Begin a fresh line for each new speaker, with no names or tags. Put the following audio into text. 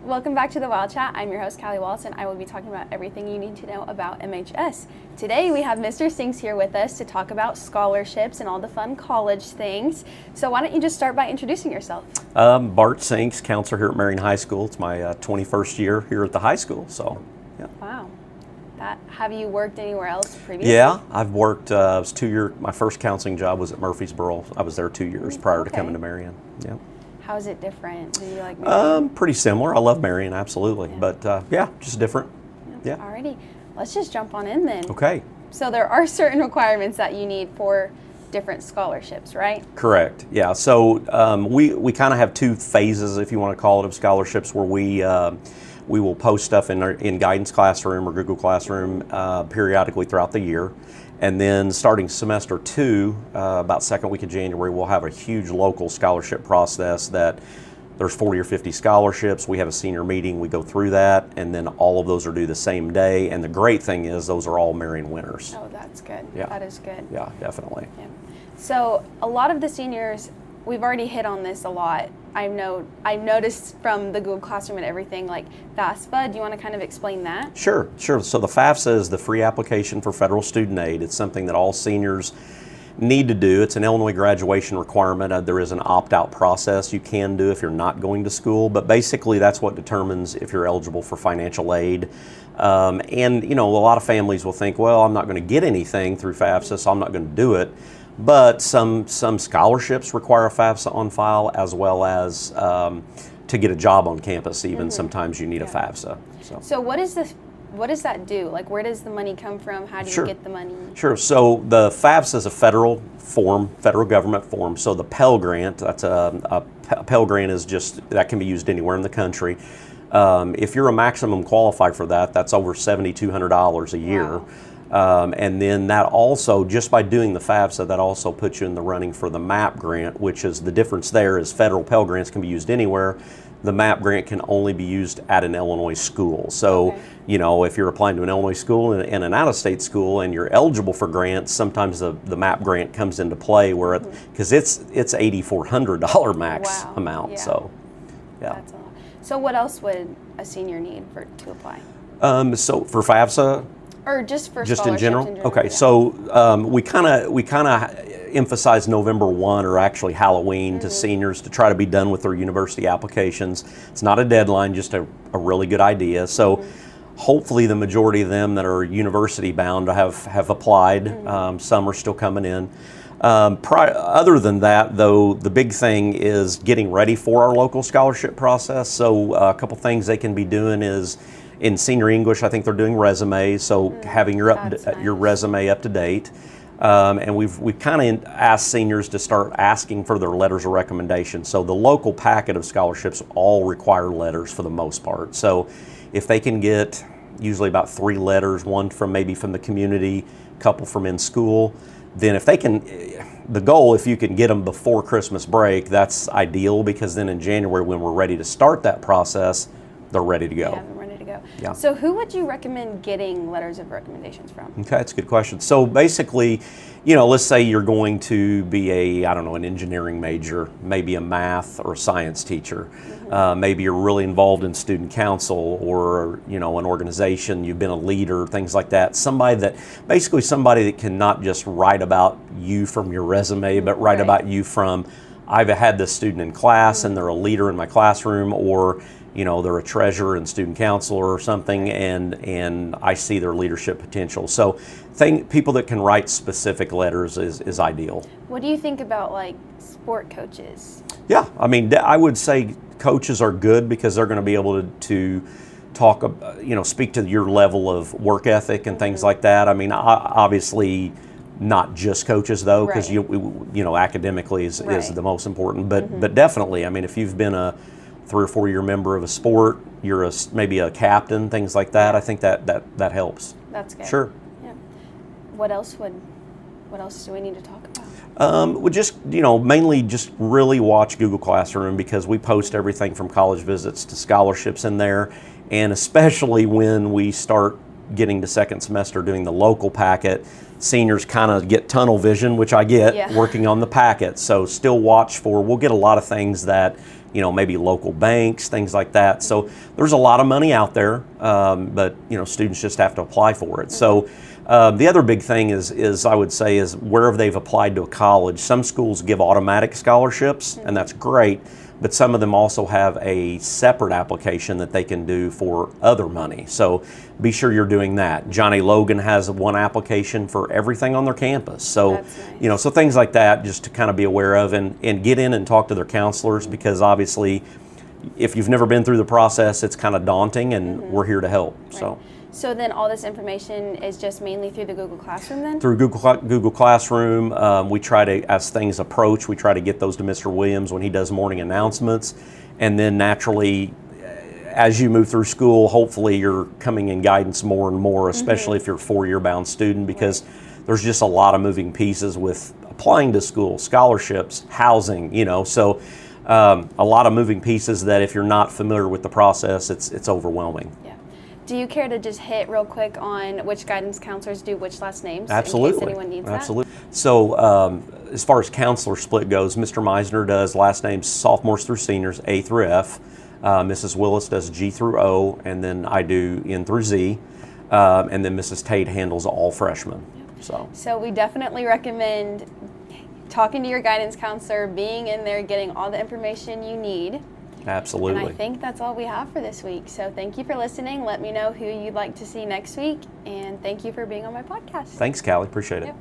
Welcome back to the Wildchat. I'm your host, Callie Wallace, and I will be talking about everything you need to know about MHS. Today we have Mr. Sinks here with us to talk about scholarships and all the fun college things. So why don't you just start by introducing yourself?
Bart Sinks, counselor here at Marion High School. It's my 21st year here at the high school. So, yeah.
Wow. Have you worked anywhere else previously?
Yeah, I've worked. It was 2 years. My first counseling job was at Murfreesboro. I was there 2 years prior to coming to Marion. Yeah.
How is it different? Do you like Marion?
Pretty similar. I love Marion, absolutely. Yeah. But yeah, just different. Yeah.
Alrighty, let's just jump on in then.
Okay.
So there are certain requirements that you need for different scholarships, right?
Correct. Yeah. So we kind of have two phases, if you want to call it, of scholarships, where we will post stuff in Guidance Classroom or Google Classroom periodically throughout the year. And then starting semester 2, about second week of January, we'll have a huge local scholarship process that there's 40 or 50 scholarships. We have a senior meeting, we go through that, and then all of those are due the same day. And the great thing is those are all Marion winners.
Oh, that's good.
Yeah.
That is good.
Yeah, definitely.
Yeah. So a lot of the seniors, we've already hit on this a lot. I noticed from the Google Classroom and everything, like FAFSA. Do you want to kind of explain that? Sure.
So the FAFSA is the free application for federal student aid. It's something that all seniors need to do. It's an Illinois graduation requirement. There is an opt-out process you can do if you're not going to school, but basically that's what determines if you're eligible for financial aid. And you know, a lot of families will think, well, I'm not going to get anything through FAFSA, so I'm not going to do it. But some scholarships require a FAFSA on file, as well as to get a job on campus. Even sometimes you need a FAFSA.
So what does that do? Like, where does the money come from? How do you get the money?
Sure. So the FAFSA is a federal government form. So the Pell Grant, that's a Pell Grant is just, that can be used anywhere in the country. If you're a maximum qualified for that, that's over $7,200 a year.
Wow.
And then that also, just by doing the FAFSA, that also puts you in the running for the MAP grant, which is the difference there is federal Pell Grants can be used anywhere. The MAP grant can only be used at an Illinois school. So, you know, if you're applying to an Illinois school and an out-of-state school and you're eligible for grants, sometimes the MAP grant comes into play where because it's $8,400 max amount. Yeah. So, yeah.
That's a lot. So what else would a senior need to apply?
So for FAFSA,
or just for
just in general? Okay,
yeah.
So we kind of emphasize November 1 or actually Halloween to seniors to try to be done with their university applications. It's not a deadline, just a really good idea. So hopefully the majority of them that are university bound have applied. Some are still coming in. Other than that, though, the big thing is getting ready for our local scholarship process. So a couple things they can be doing is, in senior English, I think they're doing resumes, so having your resume up to date. And we've kind of asked seniors to start asking for their letters of recommendation. So the local packet of scholarships all require letters for the most part. So if they can get usually about 3 letters, one from maybe from the community, a couple from in school, then if they can, the goal, if you can get them before Christmas break, that's ideal, because then in January when we're ready to start that process, they're ready to go.
Yeah, they're ready to go.
Yeah.
So who would you recommend getting letters of recommendations from?
Okay, that's a good question. So basically, you know, let's say you're going to be an engineering major, maybe a math or science teacher. Maybe you're really involved in student council or, you know, an organization, you've been a leader, things like that. Somebody that can not just write about you from your resume, but write about you from, I've had this student in class and they're a leader in my classroom, or you know, they're a treasurer and student councilor or something, and I see their leadership potential. So people that can write specific letters is ideal.
What do you think about like sport coaches?
Yeah, I mean, I would say coaches are good because they're going to be able to talk, you know, speak to your level of work ethic and things like that. I mean, obviously not just coaches though, because you know, academically is the most important, but definitely, I mean, if you've been a 3 or 4 year member of a sport, you're maybe a captain, things like that. I think that helps.
That's good.
Sure.
Yeah. What else do we need to talk about?
Well, just, you know, mainly just really watch Google Classroom, because we post everything from college visits to scholarships in there, and especially when we start getting to second semester doing the local packet, seniors kind of get tunnel vision, which I get working on the packet. So still watch for, we'll get a lot of things that, maybe local banks, things like that. So there's a lot of money out there, but students just have to apply for it. So the other big thing is I would say is wherever they've applied to a college, some schools give automatic scholarships, and that's great. But some of them also have a separate application that they can do for other money. So be sure you're doing that. Johnny Logan has one application for everything on their campus. So,
nice.
So things like that just to kind of be aware of and get in and talk to their counselors, because obviously if you've never been through the process, it's kind of daunting, and we're here to help.
Right. So then all this information is just mainly through the Google Classroom then?
Through Google Classroom. We try to, as things approach, we try to get those to Mr. Williams when he does morning announcements. And then naturally, as you move through school, hopefully you're coming in guidance more and more, especially if you're a four-year bound student, because there's just a lot of moving pieces with applying to school, scholarships, housing, so a lot of moving pieces that if you're not familiar with the process, it's overwhelming.
Yeah. Do you care to just hit real quick on which guidance counselors do which last names?
Absolutely.
In case anyone needs
Absolutely. So as far as counselor split goes, Mr. Meisner does last names sophomores through seniors, A through F. Mrs. Willis does G through O, and then I do N through Z. And then Mrs. Tate handles all freshmen.
So we definitely recommend talking to your guidance counselor, being in there, getting all the information you need.
Absolutely.
And I think that's all we have for this week. So thank you for listening. Let me know who you'd like to see next week. And thank you for being on my podcast.
Thanks, Callie. Appreciate it.
Yep.